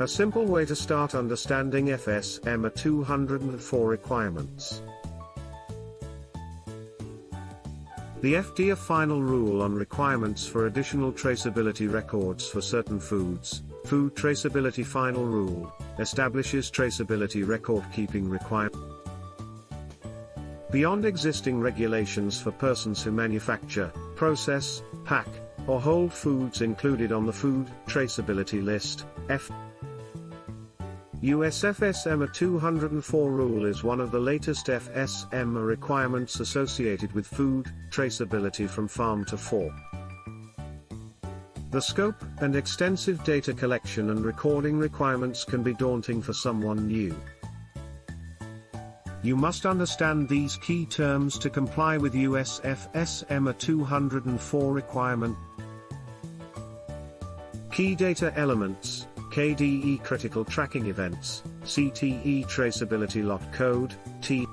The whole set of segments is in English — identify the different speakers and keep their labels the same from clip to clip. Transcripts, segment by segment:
Speaker 1: A simple way to start understanding FSMA 204 requirements. The FDA Final Rule on Requirements for Additional Traceability Records for Certain Foods, Food Traceability Final Rule, establishes traceability record-keeping requirements. Beyond existing regulations for persons who manufacture, process, pack, or hold foods included on the Food Traceability List, US FSMA 204 rule is one of the latest FSMA requirements associated with food traceability from farm to fork. The scope and extensive data collection and recording requirements can be daunting for someone new. You must understand these key terms to comply with US FSMA 204 requirement. Key Data Elements KDE Critical Tracking Events, CTE Traceability Lot Code, T.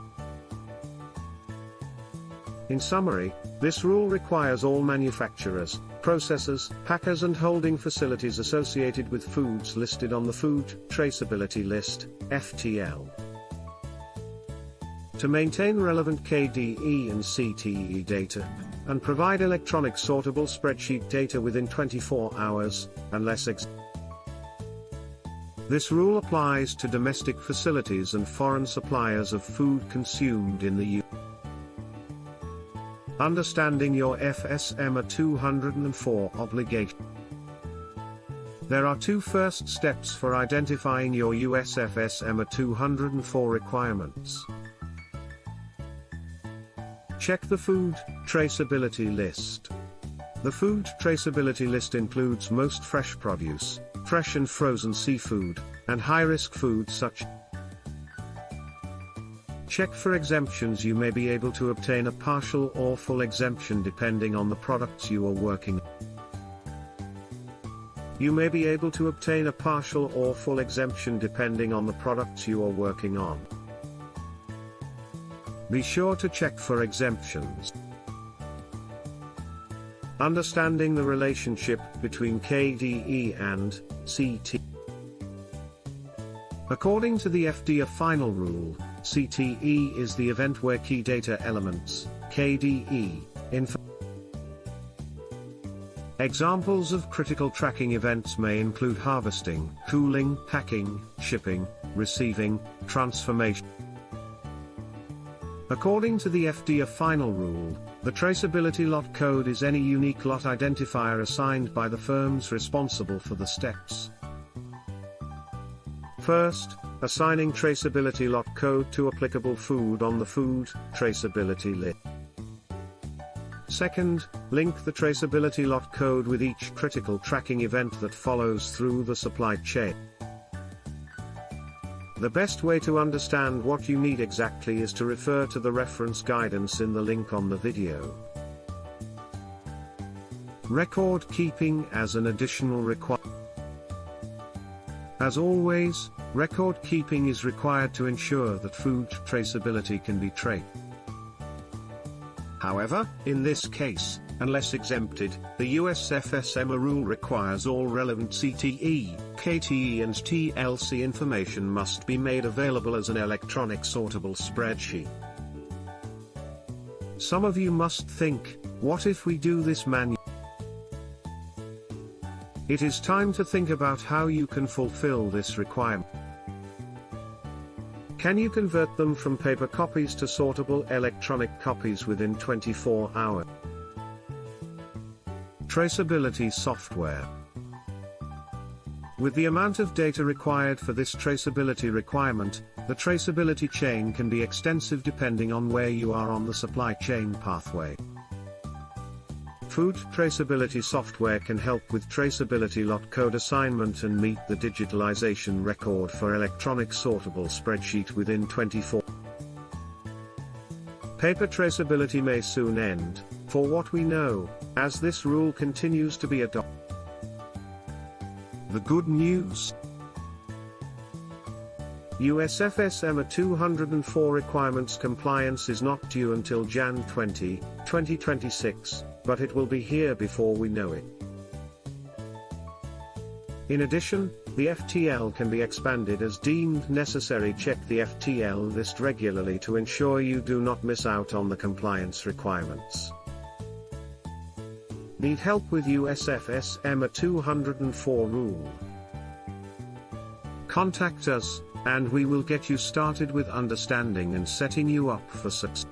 Speaker 1: In summary, this rule requires all manufacturers, processors, packers and holding facilities associated with foods listed on the Food Traceability List, FTL, to maintain relevant KDE and CTE data, and provide electronic sortable spreadsheet data within 24 hours, unless This rule applies to domestic facilities and foreign suppliers of food consumed in the U.S. Understanding your FSMA 204 obligation. There are two first steps for identifying your US FSMA 204 requirements. Check the Food Traceability List. The Food Traceability List includes most fresh produce, fresh and frozen seafood, and high-risk foods such. Check for exemptions. You may be able to obtain a partial or full exemption depending on the products you are working on. You may be able to obtain a partial or full exemption depending on the products you are working on. Be sure to check for exemptions. Understanding the relationship between KDE and CT. According to the FDA Final Rule, CTE is the event where key data elements, KDE, Examples of critical tracking events may include harvesting, cooling, packing, shipping, receiving, transformation. According to the FDA Final Rule, the traceability lot code is any unique lot identifier assigned by the firms responsible for the steps. First, assigning traceability lot code to applicable food on the Food Traceability List. Second, link the traceability lot code with each critical tracking event that follows through the supply chain. The best way to understand what you need exactly is to refer to the reference guidance in the link on the video. Record keeping as an additional requirement. As always, record keeping is required to ensure that food traceability can be traced. However, in this case, unless exempted, the US FSMA rule requires all relevant CTE, KDE and TLC information must be made available as an electronic sortable spreadsheet. Some of you must think, what if we do this manually? It is time to think about how you can fulfill this requirement. Can you convert them from paper copies to sortable electronic copies within 24 hours? Traceability Software. With the amount of data required for this traceability requirement, the traceability chain can be extensive depending on where you are on the supply chain pathway. Food Traceability Software can help with traceability lot code assignment and meet the digitalization record for electronic sortable spreadsheet within 24. Paper traceability may soon end, for what we know, as this rule continues to be adopted. The good news. US FSMA 204 requirements compliance is not due until Jan 20, 2026, but it will be here before we know it. In addition, The FTL can be expanded as deemed necessary. Check the FTL list regularly to ensure you do not miss out on the compliance requirements. Need help with US FSMA 204 rule? Contact us, and we will get you started with understanding and setting you up for success.